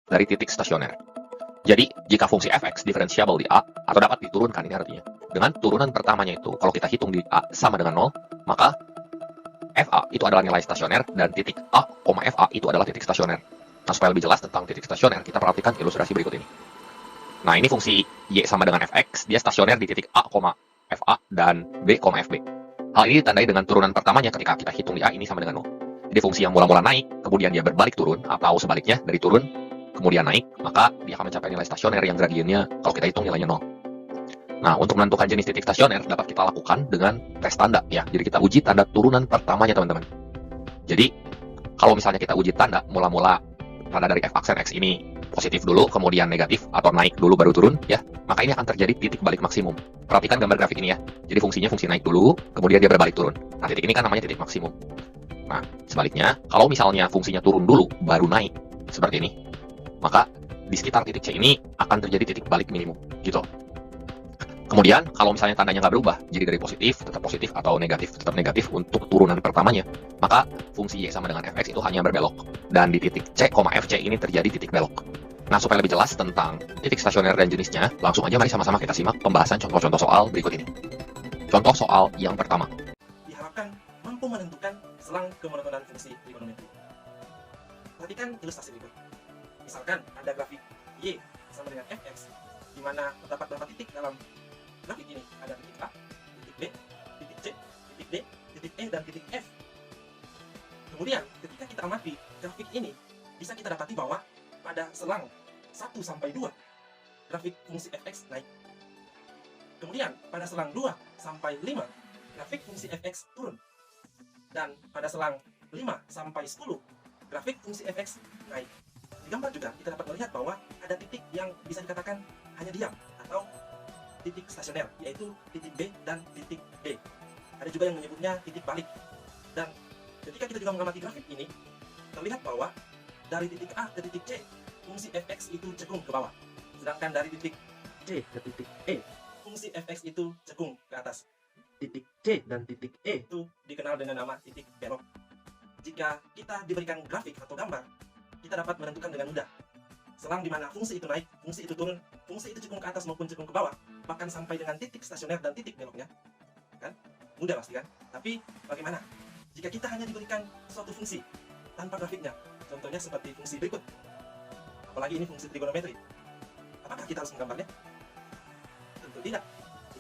dari titik stasioner. Jadi, jika fungsi fx diferensiabel di A atau dapat diturunkan, ini artinya dengan turunan pertamanya itu, kalau kita hitung di A sama dengan 0, maka FA itu adalah nilai stasioner dan titik A, FA itu adalah titik stasioner. Nah, supaya lebih jelas tentang titik stasioner, kita perhatikan ilustrasi berikut ini. Nah, ini fungsi Y sama dengan fx, dia stasioner di titik A, FA dan B, FB. Hal ini ditandai dengan turunan pertamanya ketika kita hitung di A ini sama dengan 0. Jadi fungsi yang mula-mula naik, kemudian dia berbalik turun, atau sebaliknya dari turun, kemudian naik, maka dia akan mencapai nilai stasioner yang gradiennya kalau kita hitung nilainya 0. Nah, untuk menentukan jenis titik stasioner dapat kita lakukan dengan tes tanda ya. Jadi kita uji tanda turunan pertamanya, teman-teman. Jadi kalau misalnya kita uji tanda mula-mula tanda dari f aksen x ini positif dulu, kemudian negatif atau naik dulu baru turun ya, maka ini akan terjadi titik balik maksimum. Perhatikan gambar grafik ini ya. Jadi fungsinya fungsi naik dulu, kemudian dia berbalik turun. Nah, titik ini kan namanya titik maksimum. Nah, sebaliknya, kalau misalnya fungsinya turun dulu baru naik seperti ini, maka di sekitar titik C ini akan terjadi titik balik minimum gitu. Kemudian, kalau misalnya tandanya nggak berubah, jadi dari positif tetap positif atau negatif tetap negatif untuk turunan pertamanya, maka fungsi Y sama dengan fx itu hanya berbelok. Dan di titik C, fc ini terjadi titik belok. Nah, supaya lebih jelas tentang titik stasioner dan jenisnya, langsung aja mari sama-sama kita simak pembahasan contoh-contoh soal berikut ini. Contoh soal yang pertama. Diharapkan mampu menentukan selang kemonotonan fungsi trigonometri. Perhatikan ilustrasi berikut. Misalkan ada grafik Y sama dengan fx, di mana terdapat beberapa titik dalam grafik ini. Ada titik A, titik B, titik C, titik D, titik E, dan titik F. Kemudian, ketika kita amati grafik ini, bisa kita dapati bahwa pada selang 1 sampai 2, grafik fungsi fx naik. Kemudian, pada selang 2 sampai 5, grafik fungsi fx turun. Dan pada selang 5 sampai 10, grafik fungsi fx naik. Di gambar juga kita dapat melihat bahwa ada titik yang bisa dikatakan hanya diam atau titik stasioner, yaitu titik B dan titik D. Ada juga yang menyebutnya titik balik. Dan ketika kita juga mengamati grafik ini, terlihat bahwa dari titik A ke titik C, fungsi fx itu cekung ke bawah. Sedangkan dari titik C ke titik E, fungsi fx itu cekung ke atas. Titik C dan titik E itu dikenal dengan nama titik belok. Jika kita diberikan grafik atau gambar, kita dapat menentukan dengan mudah selang di mana fungsi itu naik, fungsi itu turun, fungsi itu cekung ke atas maupun cekung ke bawah, bahkan sampai dengan titik stasioner dan titik beloknya. Kan? Mudah pasti kan? Tapi bagaimana jika kita hanya diberikan suatu fungsi tanpa grafiknya? Contohnya seperti fungsi berikut. Apalagi ini fungsi trigonometri. Apakah kita harus menggambarnya? Tentu tidak.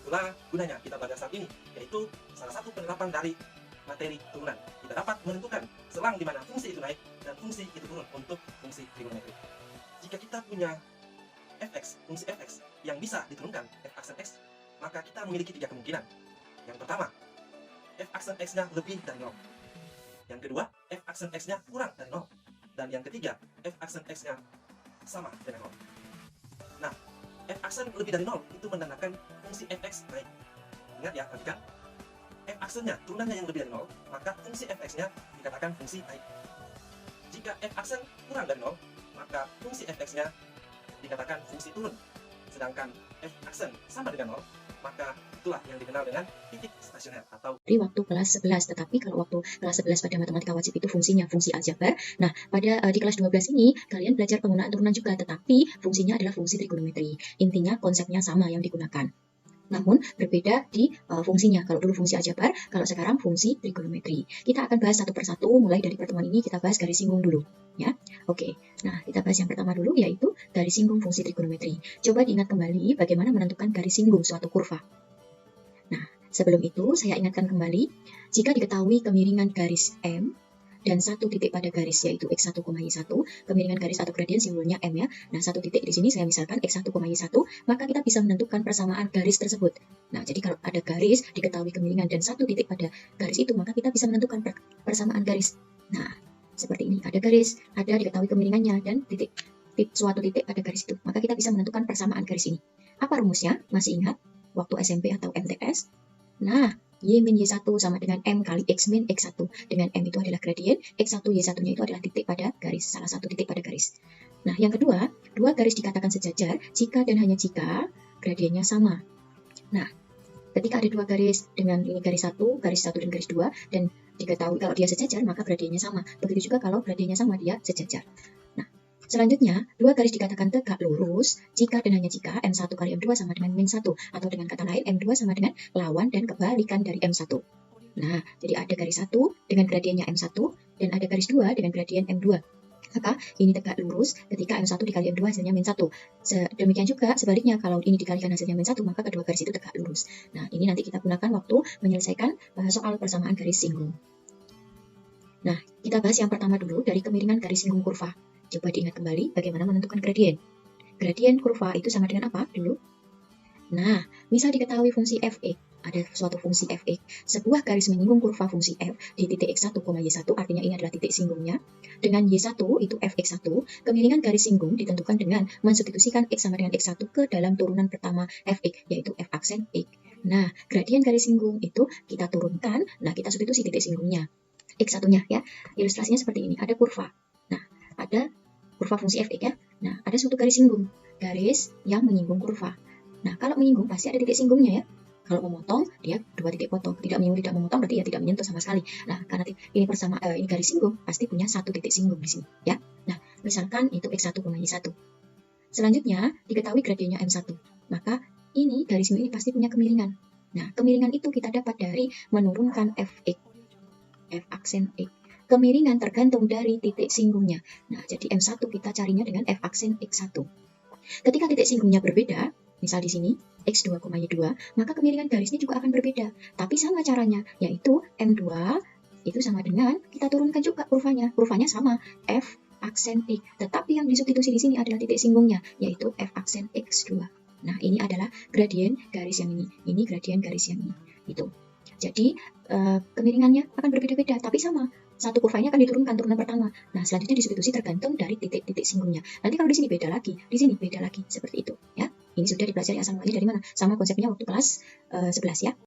Itulah gunanya kita belajar saat ini, yaitu salah satu penerapan dari materi turunan. Kita dapat menentukan selang di mana fungsi itu naik dan fungsi itu turun untuk fungsi trigonometri. Jika kita punya fx, fungsi fx yang bisa diturunkan f aksen x, maka kita memiliki 3 kemungkinan. Yang pertama, f aksen x-nya lebih dari 0. Yang kedua, f aksen x-nya kurang dari 0. Dan yang ketiga, f aksen x-nya sama dengan 0. Nah, f aksen lebih dari 0 itu menandakan fungsi fx naik. Ingat ya, perhatikan. F aksennya, turunannya yang lebih dari 0, maka fungsi fx-nya dikatakan fungsi naik. Jika f aksen kurang dari 0, maka fungsi fx-nya dikatakan fungsi turun. Sedangkan f aksen sama dengan 0, maka itulah yang dikenal dengan titik stasioner atau di waktu kelas 11. Tetapi kalau waktu kelas 11 pada matematika wajib itu fungsinya fungsi aljabar. Nah, pada di kelas 12 ini kalian belajar penggunaan turunan juga, tetapi fungsinya adalah fungsi trigonometri. Intinya konsepnya sama yang digunakan, namun berbeda di fungsinya. Kalau dulu fungsi aljabar, kalau sekarang fungsi trigonometri. Kita akan bahas satu persatu. Mulai dari pertemuan ini kita bahas garis singgung dulu ya. Oke, nah kita bahas yang pertama dulu, yaitu garis singgung fungsi trigonometri. Coba diingat kembali bagaimana menentukan garis singgung suatu kurva. Nah, sebelum itu saya ingatkan kembali, jika diketahui kemiringan garis M dan satu titik pada garis yaitu x1, y1, kemiringan garis atau gradien simbolnya M ya. Nah, satu titik di sini saya misalkan x1, y1, maka kita bisa menentukan persamaan garis tersebut. Nah, jadi kalau ada garis diketahui kemiringan dan satu titik pada garis itu, maka kita bisa menentukan persamaan garis. Nah, seperti ini, ada garis, ada diketahui kemiringannya dan suatu titik pada garis itu, maka kita bisa menentukan persamaan garis ini. Apa rumusnya? Masih ingat waktu SMP atau MTS? Nah, Y min Y1 sama dengan M kali X min X1. Dengan M itu adalah gradien, X1 Y1-nya itu adalah titik pada garis, salah satu titik pada garis. Nah, yang kedua, dua garis dikatakan sejajar jika dan hanya jika gradiennya sama. Nah, ketika ada dua garis dengan ini garis 1 dan garis 2, dan diketahui kalau dia sejajar, maka gradiennya sama. Begitu juga kalau gradiennya sama, dia sejajar. Nah, Selanjutnya, dua garis dikatakan tegak lurus jika dan hanya jika M1 kali M2 sama dengan min 1, atau dengan kata lain M2 sama dengan lawan dan kebalikan dari M1. Nah, jadi ada garis 1 dengan gradiennya M1, dan ada garis 2 dengan gradien M2. Maka ini tegak lurus ketika M1 dikali M2 hasilnya min 1. Demikian juga sebaliknya, kalau ini dikalikan hasilnya min 1, maka kedua garis itu tegak lurus. Nah, ini nanti kita gunakan waktu menyelesaikan soal persamaan garis singgung. Nah, kita bahas yang pertama dulu dari kemiringan garis singgung kurva. Coba diingat kembali bagaimana menentukan gradien. Gradien kurva itu sama dengan apa dulu? Nah, misal diketahui fungsi f(x), ada suatu fungsi f(x), sebuah garis menyinggung kurva fungsi f di titik x1, y1, artinya ini adalah titik singgungnya. Dengan y1 itu fx1, kemiringan garis singgung ditentukan dengan mensubstitusikan x sama dengan x1 ke dalam turunan pertama fx, yaitu f aksen x. Nah, gradien garis singgung itu kita turunkan, nah kita substitusi titik singgungnya. X1-nya ya, ilustrasinya seperti ini, ada kurva. Nah, ada kurva fungsi fx ya. Nah, ada suatu garis singgung, garis yang menyinggung kurva. Nah, kalau menyinggung pasti ada titik singgungnya ya. Kalau memotong, dia dua titik potong. Tidak menyinggung, tidak memotong, berarti ya tidak menyentuh sama sekali. Nah, karena ini ini garis singgung, pasti punya satu titik singgung di sini ya. Nah, misalkan itu x1, y1. Selanjutnya, diketahui gradiennya m1. Maka ini garis ini pasti punya kemiringan. Nah, kemiringan itu kita dapat dari menurunkan fx, f aksen x. Kemiringan tergantung dari titik singgungnya. Nah, jadi M1 kita carinya dengan F aksen X1. Ketika titik singgungnya berbeda, misal di sini, X2, Y2, maka kemiringan garisnya juga akan berbeda. Tapi sama caranya, yaitu M2 itu sama dengan, kita turunkan juga kurvanya. Kurvanya sama, F aksen X. Tetapi yang disubstitusi di sini adalah titik singgungnya, yaitu F aksen X2. Nah, ini adalah gradien garis yang ini. Ini gradien garis yang ini. Itu. Jadi, kemiringannya akan berbeda-beda, tapi sama. Satu kurvanya akan diturunkan turunan pertama. Nah, selanjutnya disubstitusi tergantung dari titik-titik singgungnya. Nanti kalau di sini beda lagi, di sini beda lagi, seperti itu. Ya, ini sudah dipelajari asal mulanya dari mana? Sama konsepnya waktu kelas 11 ya.